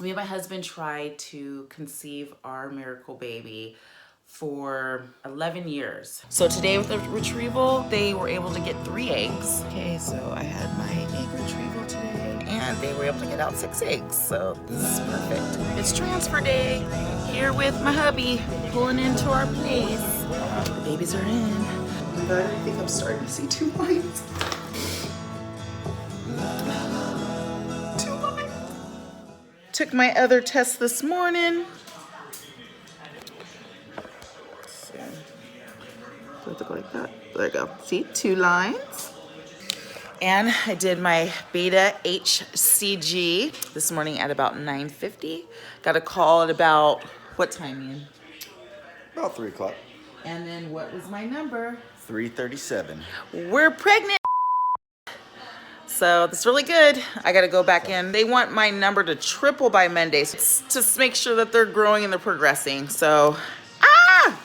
Me and my husband tried to conceive our miracle baby for 11 years. So today with the retrieval, they were able to get 3 eggs. Okay, so I had my egg retrieval today and they were able to get out 6 eggs. So this is perfect. It's transfer day. Here with my hubby, pulling into our place. The babies are in. Oh my God, I think I'm starting to see 2 lines. Took my other test this morning. So, does it look like that? There you go. See, 2 lines. And I did my beta HCG this morning at about 9:50. Got a call at about, what time, Ian? About 3 o'clock. And then what was my number? 337. We're pregnant. So that's really good. I got to go back in. They want my number to triple by Monday, so just make sure that they're growing and they're progressing. So, I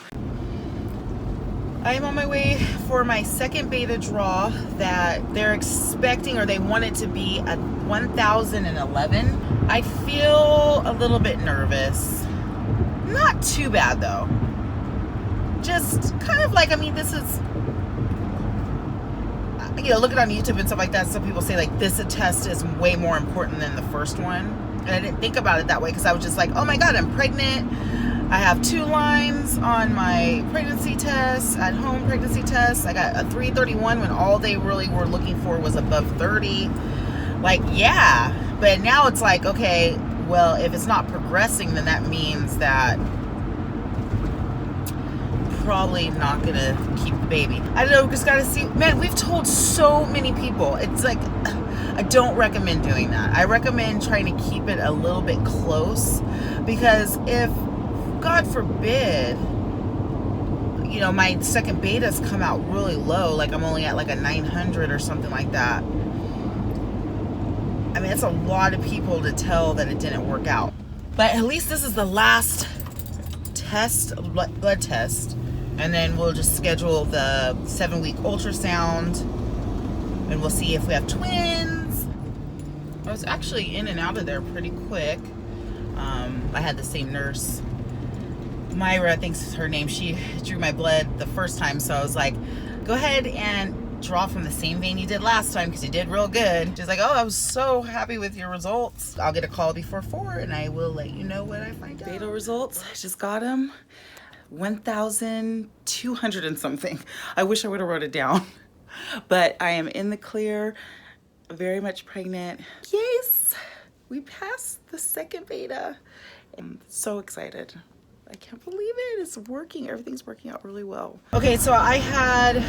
am on my way for my second beta draw that they're expecting, or they want it to be at 1,011. I feel a little bit nervous. Not too bad though. Just kind of like, I mean, this is, you know, looking on YouTube and stuff like that, some people say like this test is way more important than the first one. And I didn't think about it that way because I was just like, oh my God, I'm pregnant. I have 2 lines on my pregnancy test, at home pregnancy test. I got a 331 when all they really were looking for was above 30. Like, yeah. But now it's like, okay, well, if it's not progressing, then that means that probably not gonna keep the baby. I don't know, just gotta see. Man, we've told so many people. It's like, I don't recommend doing that. I recommend trying to keep it a little bit close, because if, God forbid, you know, my second betas come out really low, like I'm only at like a 900 or something like that. I mean, it's a lot of people to tell that it didn't work out. But at least this is the last test, blood test. And then we'll just schedule the 7-week ultrasound and we'll see if we have twins. I was actually in and out of there pretty quick. I had the same nurse, Myra, I think is her name. She drew my blood the first time, so I was like, go ahead and draw from the same vein you did last time because you did real good. She's like, oh, I was so happy with your results. I'll get a call before 4 and I will let you know what I find out. Beta results, I just got them. 1,200 and something. I wish I would have wrote it down. But I am in the clear, very much pregnant. Yes, we passed the second beta. I'm so excited. I can't believe it. It's working. Everything's working out really well. Okay, so I had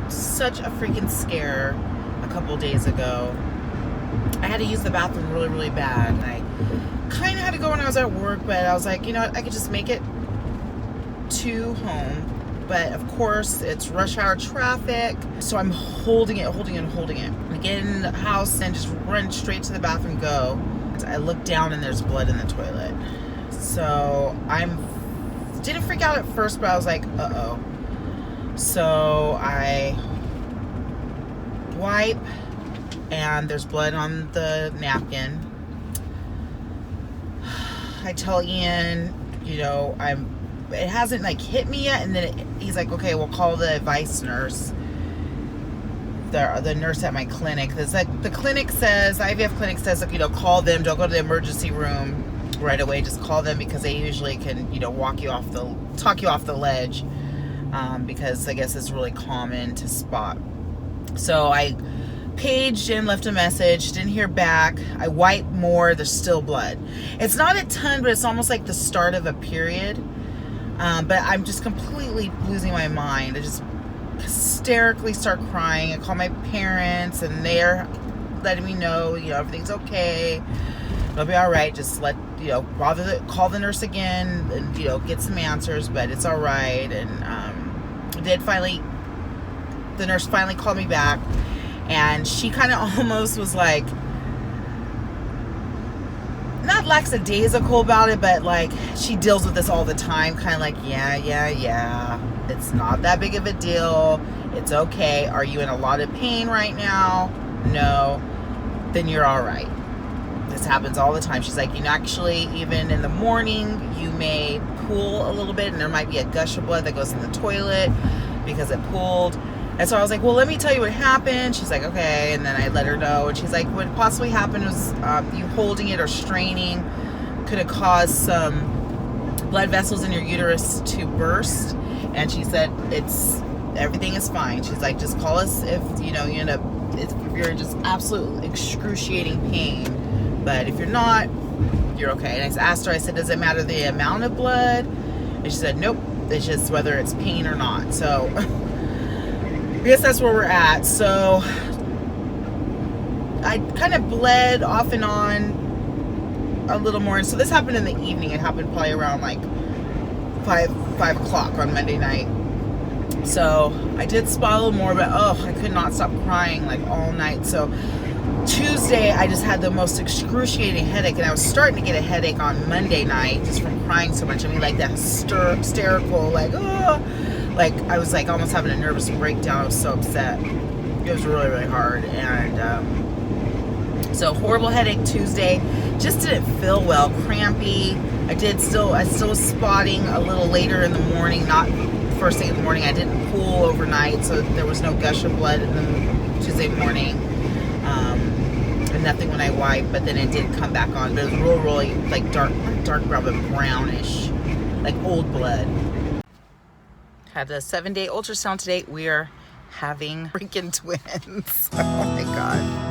such a freaking scare a couple days ago. I had to use the bathroom really, really bad. And I kind of had to go when I was at work, but I was like, you know what? I could just make it to home. But of course, it's rush hour traffic. So I'm holding it. I get in the house and just run straight to the bathroom, go. I look down and there's blood in the toilet. So didn't freak out at first, but I was like, uh-oh. So I wipe and there's blood on the napkin. I tell Ian, you know, it hasn't like hit me yet, and then he's like, okay, we'll call the vice nurse, the nurse at my clinic. It's like the clinic says, the IVF clinic says, like, you know, call them, don't go to the emergency room right away, just call them because they usually can, you know, talk you off the ledge, because I guess it's really common to spot. So I paged and left a message, didn't hear back. I wiped more, there's still blood. It's not a ton, but it's almost like the start of a period. But I'm just completely losing my mind. I just hysterically start crying. I call my parents and they're letting me know, you know, everything's okay. It'll be all right. Just call the nurse again and, you know, get some answers, but it's all right. And the nurse finally called me back, and she kind of almost was like, not lackadaisical about it, but like she deals with this all the time, kind of like, yeah, it's not that big of a deal, it's okay. Are you in a lot of pain right now? No. Then you're all right. this happens all the time. She's like, you know, actually, even in the morning, you may pool a little bit, and there might be a gush of blood that goes in the toilet because it pooled. And so I was like, well, let me tell you what happened. She's like, okay. And then I let her know. And she's like, what possibly happened was you holding it or straining could have caused some blood vessels in your uterus to burst. And she said, everything is fine. She's like, just call us if, you know, you end up, if you're just absolute excruciating pain. But if you're not, you're okay. And I asked her, I said, does it matter the amount of blood? And she said, nope. It's just whether it's pain or not. So I guess that's where we're at. So I kind of bled off and on a little more. And so this happened in the evening. It happened probably around like 5 o'clock on Monday night. So I did spot a little more, but I could not stop crying like all night. So Tuesday, I just had the most excruciating headache, and I was starting to get a headache on Monday night just from crying so much. I mean, like that hysterical, like, like I was like almost having a nervous breakdown. I was so upset. It was really, really hard. And so horrible headache Tuesday. Just didn't feel well, crampy. I still was spotting a little later in the morning, not first thing in the morning. I didn't pool overnight, so there was no gush of blood in the Tuesday morning. And nothing when I wiped, but then it did come back on. But it was really like dark brown, but brownish, like old blood. Had a 7-day ultrasound today. We are having freaking twins. Oh my God.